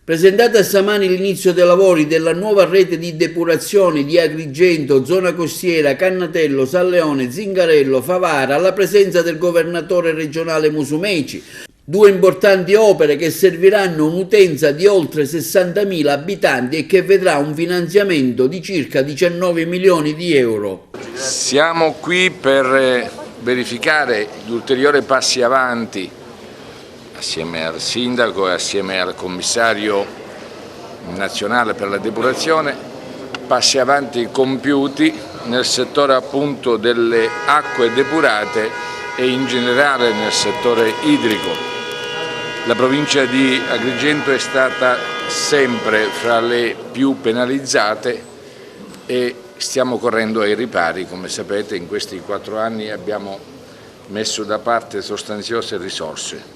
Presentata stamani l'inizio dei lavori della nuova rete di depurazione di Agrigento, zona costiera, Cannatello, San Leone, Zingarello, Favara, alla presenza del governatore regionale Musumeci. Due importanti opere che serviranno un'utenza di oltre 60.000 abitanti e che vedrà un finanziamento di circa 19 milioni di euro. Siamo qui per verificare gli ulteriori passi avanti assieme al sindaco e assieme al commissario nazionale per la depurazione, passi avanti compiuti nel settore appunto delle acque depurate e in generale nel settore idrico. La provincia di Agrigento è stata sempre fra le più penalizzate e stiamo correndo ai ripari. Come sapete, in questi 4 anni abbiamo messo da parte sostanziose risorse.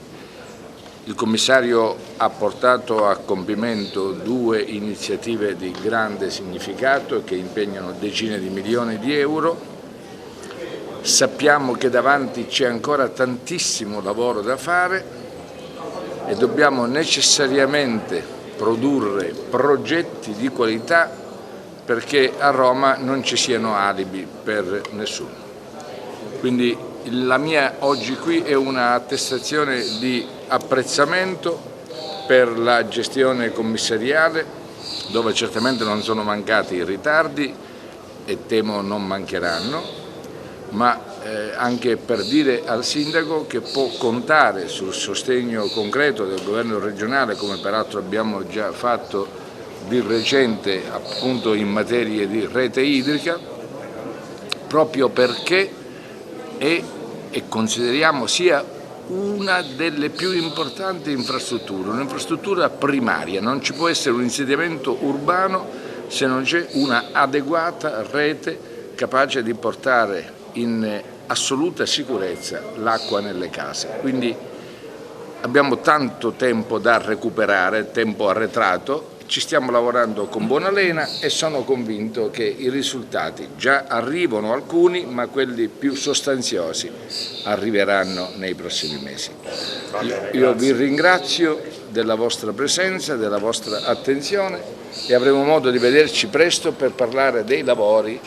Il commissario ha portato a compimento 2 iniziative di grande significato che impegnano decine di milioni di euro. Sappiamo che davanti c'è ancora tantissimo lavoro da fare e dobbiamo necessariamente produrre progetti di qualità perché a Roma non ci siano alibi per nessuno. Quindi la mia oggi qui è un'attestazione di apprezzamento per la gestione commissariale, dove certamente non sono mancati i ritardi e temo non mancheranno, ma anche per dire al sindaco che può contare sul sostegno concreto del governo regionale, come peraltro abbiamo già fatto di recente appunto in materia di rete idrica, proprio perché e consideriamo sia una delle più importanti infrastrutture, un'infrastruttura primaria. Non ci può essere un insediamento urbano se non c'è una adeguata rete capace di portare in assoluta sicurezza l'acqua nelle case. Quindi abbiamo tanto tempo da recuperare, tempo arretrato. Ci stiamo lavorando con buona lena e sono convinto che i risultati già arrivano alcuni, ma quelli più sostanziosi arriveranno nei prossimi mesi. Io vi ringrazio della vostra presenza, della vostra attenzione e avremo modo di vederci presto per parlare dei lavori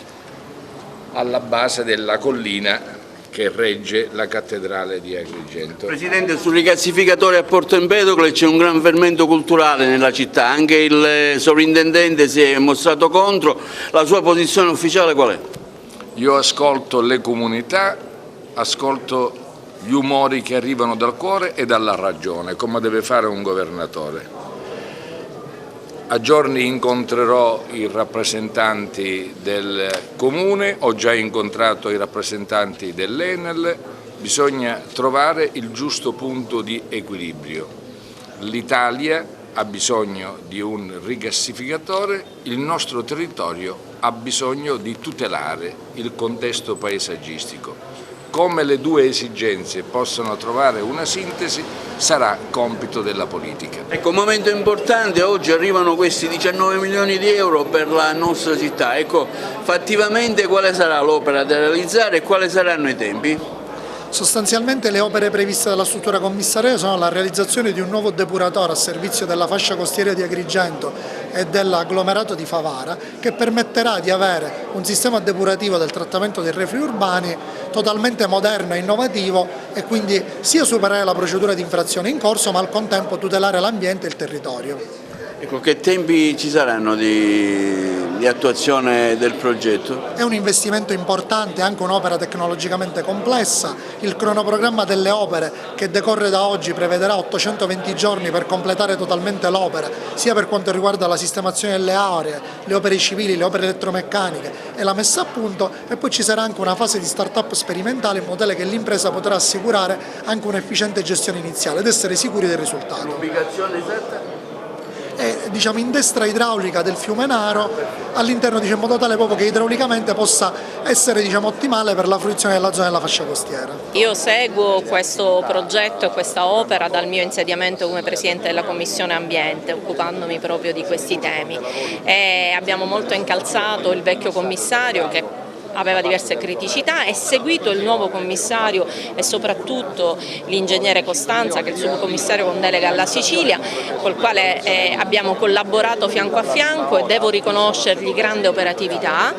alla base della collina che regge la cattedrale di Agrigento. Presidente, sul rigassificatore a Porto Empedocle c'è un gran fermento culturale nella città, anche il sovrintendente si è mostrato contro. La sua posizione ufficiale qual è? Io ascolto le comunità, ascolto gli umori che arrivano dal cuore e dalla ragione, come deve fare un governatore. A giorni incontrerò i rappresentanti del Comune, ho già incontrato i rappresentanti dell'Enel, bisogna trovare il giusto punto di equilibrio. L'Italia ha bisogno di un rigassificatore, il nostro territorio ha bisogno di tutelare il contesto paesaggistico. Come le due esigenze possono trovare una sintesi sarà compito della politica. Ecco, un momento importante, oggi arrivano questi 19 milioni di euro per la nostra città. Ecco, fattivamente quale sarà l'opera da realizzare e quali saranno i tempi? Sostanzialmente le opere previste dalla struttura commissariale sono la realizzazione di un nuovo depuratore a servizio della fascia costiera di Agrigento e dell'agglomerato di Favara, che permetterà di avere un sistema depurativo del trattamento dei reflui urbani totalmente moderno e innovativo e quindi sia superare la procedura di infrazione in corso ma al contempo tutelare l'ambiente e il territorio. Ecco, che tempi ci saranno di attuazione del progetto? È un investimento importante, anche un'opera tecnologicamente complessa. Il cronoprogramma delle opere che decorre da oggi prevederà 820 giorni per completare totalmente l'opera, sia per quanto riguarda la sistemazione delle aree, le opere civili, le opere elettromeccaniche e la messa a punto, e poi ci sarà anche una fase di start-up sperimentale in modo tale che l'impresa potrà assicurare anche un'efficiente gestione iniziale ed essere sicuri del risultato. L'ubicazione esatta? È in destra idraulica del fiume Naro, all'interno in modo tale proprio che idraulicamente possa essere ottimale per la fruizione della zona della fascia costiera. Io seguo questo progetto e questa opera dal mio insediamento come Presidente della Commissione Ambiente, occupandomi proprio di questi temi. E abbiamo molto incalzato il vecchio commissario che aveva diverse criticità, è seguito il nuovo commissario e soprattutto l'ingegnere Costanza, che è il subcommissario con delega alla Sicilia, col quale abbiamo collaborato fianco a fianco e devo riconoscergli grande operatività.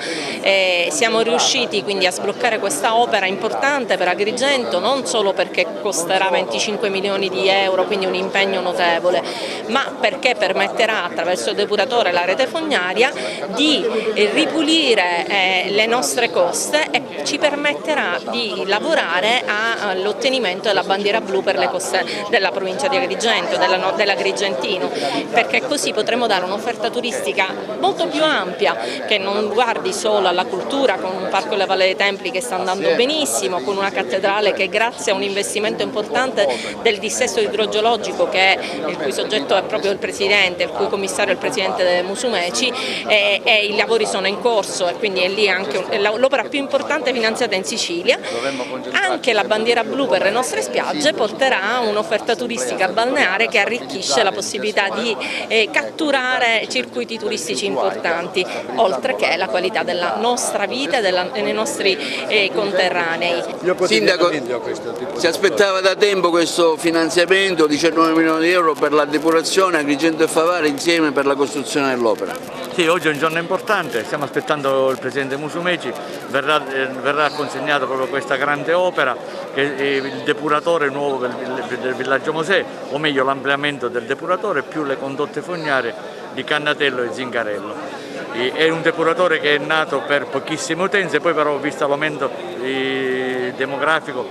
Siamo riusciti quindi a sbloccare questa opera importante per Agrigento, non solo perché costerà 25 milioni di euro, quindi un impegno notevole, ma perché permetterà attraverso il depuratore e la rete fognaria di ripulire le nostre coste e ci permetterà di lavorare all'ottenimento della bandiera blu per le coste della provincia di Agrigento, dell'Agrigentino, perché così potremo dare un'offerta turistica molto più ampia, che non guardi solo alla cultura, con un parco della Valle dei Templi che sta andando benissimo, con una cattedrale che grazie a un investimento importante del dissesto idrogeologico, il cui soggetto è proprio il Presidente, il cui commissario è il Presidente Musumeci, e i lavori sono in corso, e quindi è lì anche l'opera più importante finanziata in Sicilia. Anche la bandiera blu per le nostre spiagge porterà un'offerta turistica balneare che arricchisce la possibilità di catturare circuiti turistici importanti, oltre che la qualità della nostra vita e dei nostri conterranei. Sindaco, si aspettava da tempo questo finanziamento, 19 milioni di euro per la depurazione Agrigento e Favara insieme per la costruzione dell'opera. Sì, oggi è un giorno importante, stiamo aspettando il Presidente Musumeci, verrà consegnato proprio questa grande opera, che è il depuratore nuovo del villaggio Mosè, o meglio l'ampliamento del depuratore più le condotte fognarie di Cannatello e Zingarello. È un depuratore che è nato per pochissime utenze, poi però visto l'aumento demografico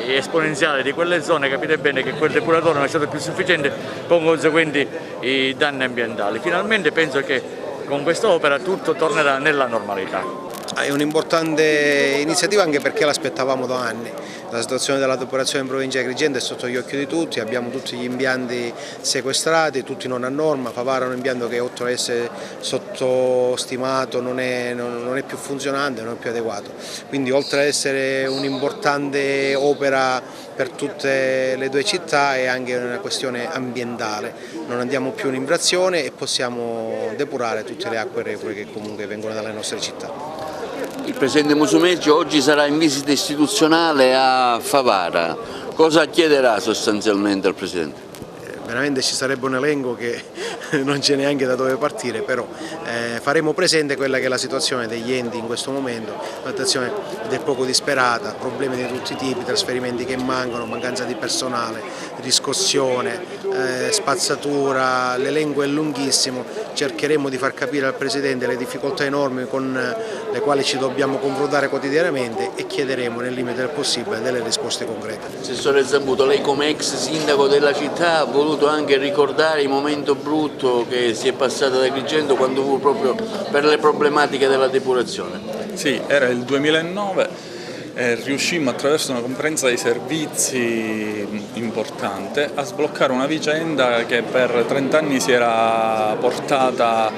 esponenziale di quelle zone, capite bene che quel depuratore non è stato più sufficiente, con conseguenti i danni ambientali. Finalmente penso che con quest'opera tutto tornerà nella normalità. È un'importante iniziativa anche perché l'aspettavamo da anni. La situazione della depurazione in provincia di Agrigento è sotto gli occhi di tutti, abbiamo tutti gli impianti sequestrati, tutti non a norma. Favara è un impianto che oltre ad essere sottostimato non è più funzionante, non è più adeguato. Quindi oltre ad essere un'importante opera per tutte le due città è anche una questione ambientale. Non andiamo più in infrazione e possiamo depurare tutte le acque reflue che comunque vengono dalle nostre città. Il Presidente Musumeci oggi sarà in visita istituzionale a Favara. Cosa chiederà sostanzialmente al Presidente? Veramente ci sarebbe un elenco che non c'è neanche da dove partire, però faremo presente quella che è la situazione degli enti in questo momento, una situazione del poco disperata, problemi di tutti i tipi, trasferimenti che mancano, mancanza di personale, riscossione, spazzatura, l'elenco è lunghissimo, cercheremo di far capire al Presidente le difficoltà enormi con le quali ci dobbiamo confrontare quotidianamente e chiederemo nel limite del possibile delle risposte concrete. Assessore Zambuto, lei come ex sindaco della città ha voluto anche ricordare il momento brutto che si è passato ad Agrigento quando fu proprio per le problematiche della depurazione. Sì, era il 2009. Riuscimmo attraverso una conferenza dei servizi importante a sbloccare una vicenda che per 30 anni si era portata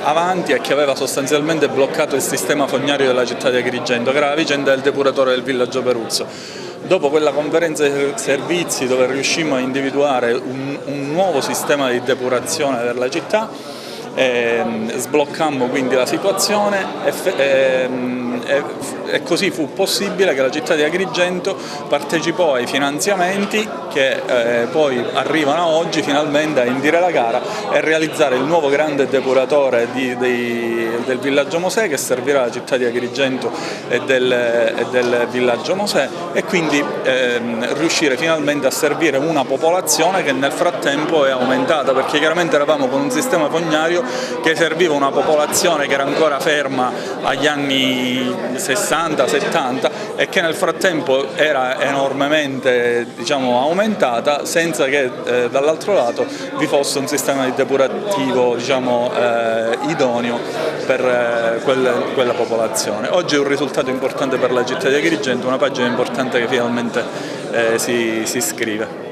avanti e che aveva sostanzialmente bloccato il sistema fognario della città di Agrigento, che era la vicenda del depuratore del villaggio Peruzzo. Dopo quella conferenza dei servizi dove riuscimmo a individuare un nuovo sistema di depurazione per la città, sbloccammo quindi la situazione e così fu possibile che la città di Agrigento partecipò ai finanziamenti che poi arrivano oggi finalmente a indire la gara e realizzare il nuovo grande depuratore del villaggio Mosè, che servirà alla città di Agrigento e del villaggio Mosè, e quindi riuscire finalmente a servire una popolazione che nel frattempo è aumentata, perché chiaramente eravamo con un sistema fognario che serviva una popolazione che era ancora ferma agli anni 60-70 e che nel frattempo era enormemente aumentata, senza che dall'altro lato vi fosse un sistema depurativo idoneo per quella popolazione. Oggi è un risultato importante per la città di Agrigento, una pagina importante che finalmente si scrive.